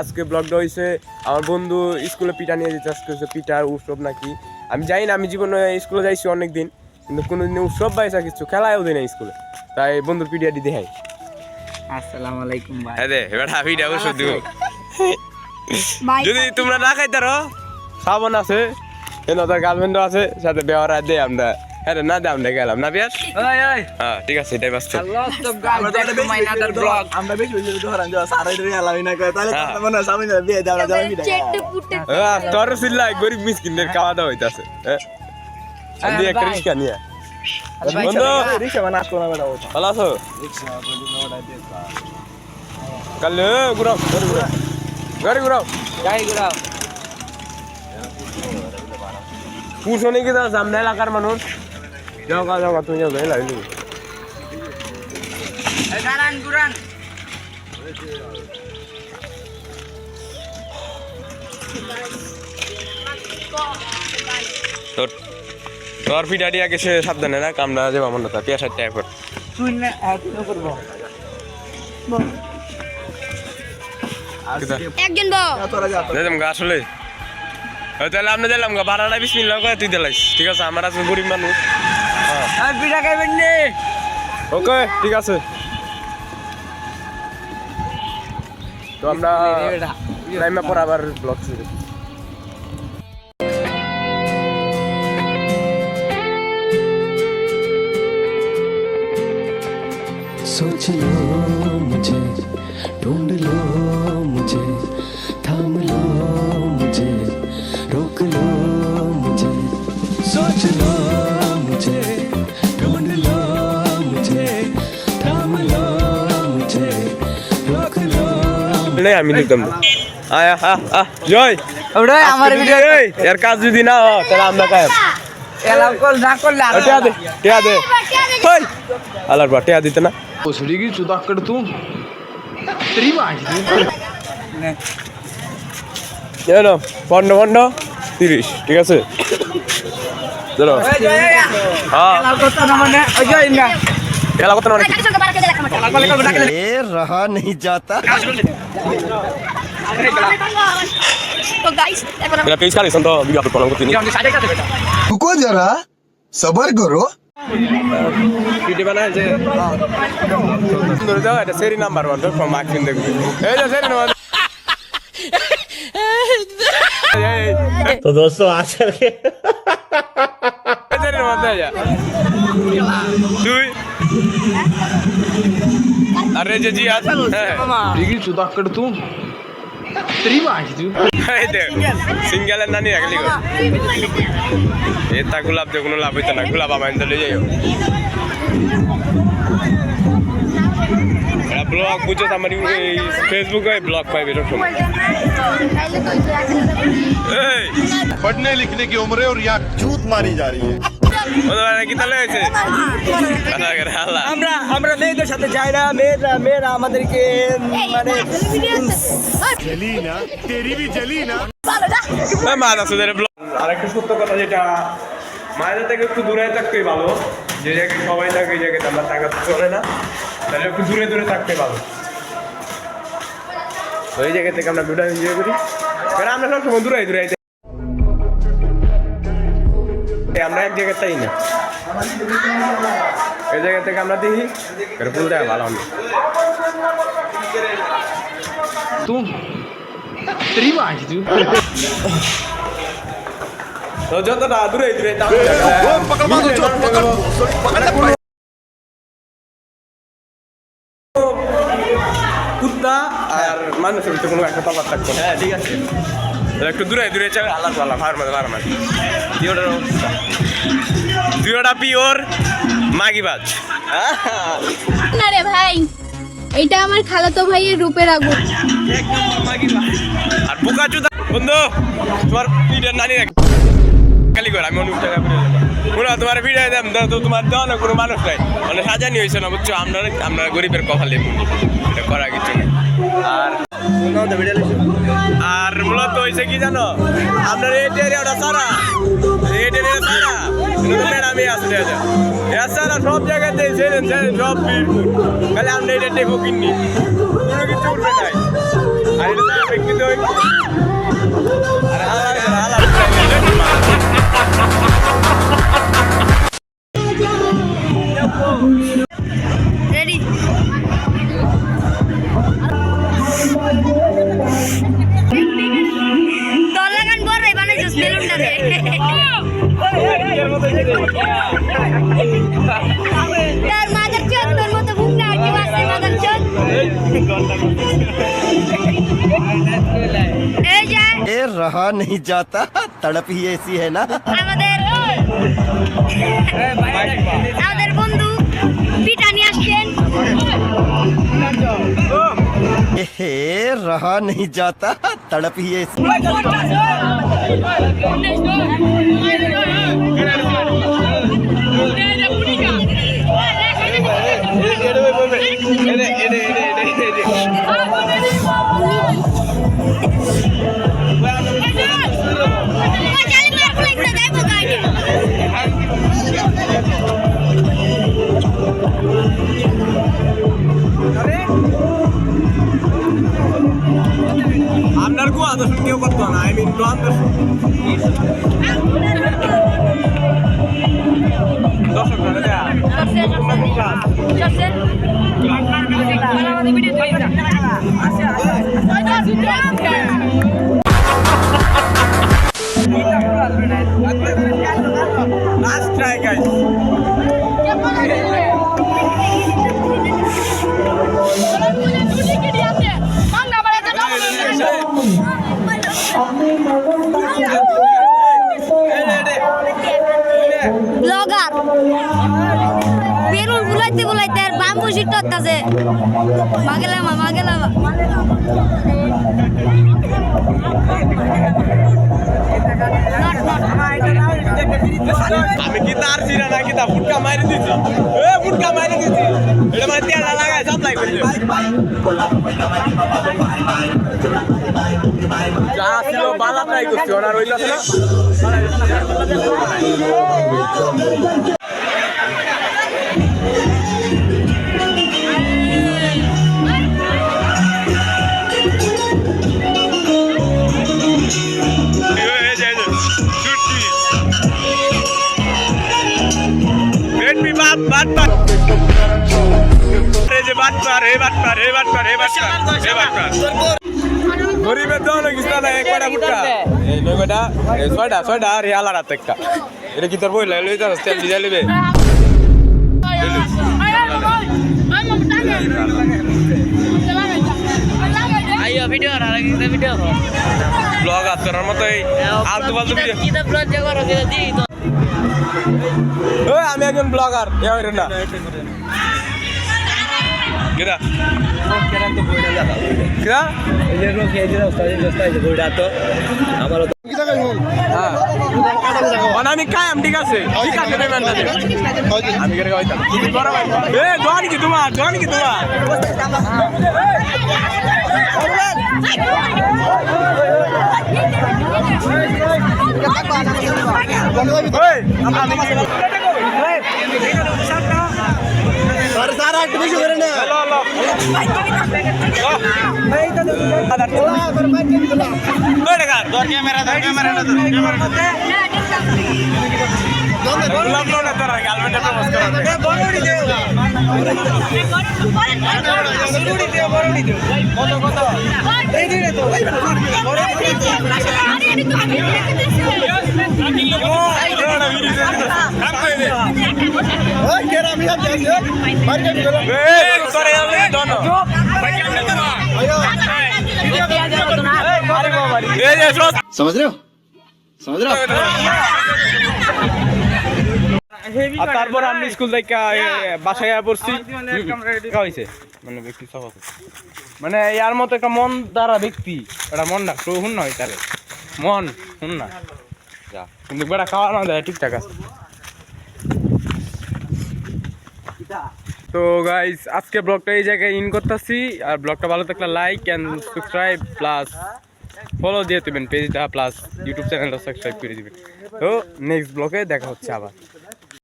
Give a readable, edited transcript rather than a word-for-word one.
আজকে ব্লগটা হয়েছে আমার বন্ধু স্কুলে পিঠা নিয়ে যেতে আজকে হচ্ছে পিঠার উৎসব নাকি আমি জানি না। আমি জীবনে স্কুলে যাইছি অনেক দিন, কিন্তু কোনোদিন উৎসব পাইছা কিছু খেলায়ও দেয় না স্কুলে, তাই বন্ধুর পিঠাটি দেখাই। আসসালামু আলাইকুম ভাই। হ্যাঁ রে এবার পিঠা অবশ্য দিব। যদি তোমরা না খাইতারো শ্রাবণ আছে, তার গার্লফ্রেন্ডও আছে, সাথে ব্যবহার দে আমরা। হ্যাঁ না দে আমরা গেলাম না বিয়াস। হ্যাঁ ঠিক আছে, এটাই বাস্তব। আমরা বেশি বেশি ধরান যাওয়া সারাইডে এলাও না করে, তাহলে তো মনে হয় সামনে বিয়ে দেওয়া যাবে পিঠা। তোর সিল্লাই গরিব মিসকিনদের খাওয়া দাওয়া হইতাছে। আমি একটা রিক্সা নিয়ে বন্ধু রিকশা বানা আসতো না বেটা। ভালো আছো? কাল ঘুরাও গাড়ি ঘুরাও গাড়ি ঘুরাও। পুষনে কি দাও সামনে এলাকার মানুষ যাও তুমি যাও গাড়ি লাগলি গারান ঘুরান। তোর পিঠাটি আগে সে সাবধানে না কামড়া যাবা মনে তা পেঁয়াজ টাইপ কর তুই না তুই করব একজন দাও তোরা যা। দিলাম গা আসলে তাহলে আপনি দিলাম গা বারাটা বিসমিল্লাহ করে তুই দিলাইস। ঠিক আছে, আমার আছে গরিব মানুষ। হ্যাঁ আর পিঠা খাইবেন নি? ওকে ঠিক আছে। তো আমরা টাইমে পর আবার ব্লগ শুরু। सोच लो मुझे, ढूंढ लो मुझे, थाम लो मुझे, रोक लो मुझे। सोच लो मुझे, ढूंढ लो मुझे, थाम लो मुझे, रोक लो। नहीं আমি লিখতাম না। আয়া জয় ওরে আমার ভিডিও এর কাজ যদি না হয় তাহলে আমরা কাজ এলাও কল না করলে আর টিয়া দে ওই আলার বা টিয়া দিতে না ओसड़ी की चुदा कर तू तेरी मां জানো 15 ঠিক আছে চলো। হ্যাঁ এলাও করতে না মানে ওই যে না খেলা করতে না ए रहा नहीं जाता। তো গাইস এখন মেরা পেজ কালে সন্ত ভিডিও আপলোড করলাম করতে নি रुको जरा सबर करो। ভিডিও বানায় যে সুন্দর দাও এটা সেরি নাম্বার 1 তো ফ্রম মার্কিন দেখবে এই যে সেরি নাম্বার। तो दोस्तों आज चल के সেরি নাম্বার দে যা তুই আরে যে জি আছে की चुदा कर तू तेरी मां এই দে সিঙ্গেলের নানি রাখলি গো এটা গোলাপ দে কোনো লাভ হইতো না, গোলাপ বাবা এনে লই যাইও। এটা ব্লগ বুঝছো আমার ফেসবুকে ব্লগ পাইবে এরকম। এই पढ़ने लिखने की उम्र है और यहाँ चूत मारी जा रही है। ওরা কি তালে হইছে আল্লাহ আমরা আমরা মেয়েদের সাথে যাই না। মেয়েরা আমাদেরকে মানে जली ना तेरी भी जली ना। মাছ আছে ব্লগ। আরেকটা সত্য কথা, যেটা মায়েদের থেকে একটু দূরে থাকতেই ভালো। যে জায়গায় সবাই থাকে এই জায়গাতে আমরা টাকা চলে না, তাহলে একটু দূরে দূরে থাকতে ভালো। তো এই জায়গা থেকে আমরা ভিডিও এনজয় করি, কারণ আমরা সবসময় দূরে দূরে আমরা এক জায়গায় তাই না, এই জায়গা থেকে আমরা দেখি ফুল দেওয়া ভালো হবে। तू तेरी मां তো যতটা দূরে দূরে কুত্তা আর মানুষের ভিতরে কোনো একটা তফাৎ থাকতো না। হ্যাঁ ঠিক আছে। একটু দূরে দূরে চাই আল্লাহ আল্লাহ ফার্মার দুইটা পিওর মাগিবাজ। না রে ভাই, এটা আমার খালাতো ভাইয়ের রূপের আগুন। আর বোকা চুদা বন্ধু তোমার পিঠের নানি খালি করে আমি অনেক টাকা পুরো তোমার ভিড়াই দাম তো তোমার দেওয়া না কোনো মানুষ নাই, মানে সাজানি হয়েছে না বুঝছো। আমরা গরিবের কপালে এটা করা কিছু নেই। আর মূলত হয়েছে কি জানো, আপনার এই এরিয়াটা সারা ম্যাডামে আছে এছাড়া সব জায়গাতে সব খালি আমরা এটা টেপো কিনি, কোনো কিছু উঠবে নাই। আরে ব্যক্তি তো আরে হালা রেডি তোর লাগান বড় রে বানাইছিস বেলুনটা রে তার মাদার চোদ তোর মতো ভুগনা আটি বাসে মাদার চোদ এই যা ये रहा नहीं जाता तड़प ही ऐसी है ना আমাদের বন্ধু পিঠা নিয়ে আসছেন ये रहा नहीं जाता तड़प ही ऐसी আপনার গো আদর্শ কেউ করতো না আই মিন প্লান দর্শক last try guys vlogger balloon বুলাইতে বুলাইতে আর বাম্বু শিট করতেছে মাগেলামা আমি কি তার ছিড়া না কি তা ফুটকা মারি দিছি ফুটকা মারি দিছি এটা মানে তেল লাগায় সাপ্লাই করছে যা ছিল বালা ট্রাই করছি ওনার হইতাছে না গরিবের দল কিস্তা না এক কটা ফুটকা এই নয় কটা এই ছয়টা আর আলাদা একটা এটা কি তোর বই লই যাস তেল দিয়ে লিবে আইও ভিডিও আর ভিডিও ব্লগ আপ করার মতই আলতু ফালতু ভিডিও কি তো ব্লগ করো দিদি তো ওই আমি একজন ব্লগার এ হইরে না কেডা কেডা এই যে লোক এই যে রাস্তা এই যে বইটা তো আমার মানে আমি কায়াম ঠিক আছে পেমেন্ট আছে আমি কেটে খাইতাম এ জোয়ান কি তোমার सारा एक्ट भी शुगर है समझ रहे हो আর তারপর আমি স্কুল থেকে বাসায় পড়ছি হয়েছে মানে ব্যক্তি সহজ মানে ইয়ার মতো একটা মন দ্বারা ব্যক্তি এটা মন না তো হুন নয় তারে মন হুন না যা কিন্তু বেড়া খাওয়া না যায় ঠিকঠাক আছে তো গাইস আজকে ব্লগটা এই জায়গায় ইন করতেছি আর ব্লগটা ভালো থাকলে like and subscribe plus follow দিয়ে দিবেন পেজটা প্লাস ইউটিউব চ্যানেলটা সাবস্ক্রাইব করে দিবেন তো নেক্সট ব্লগে দেখা হচ্ছে আবার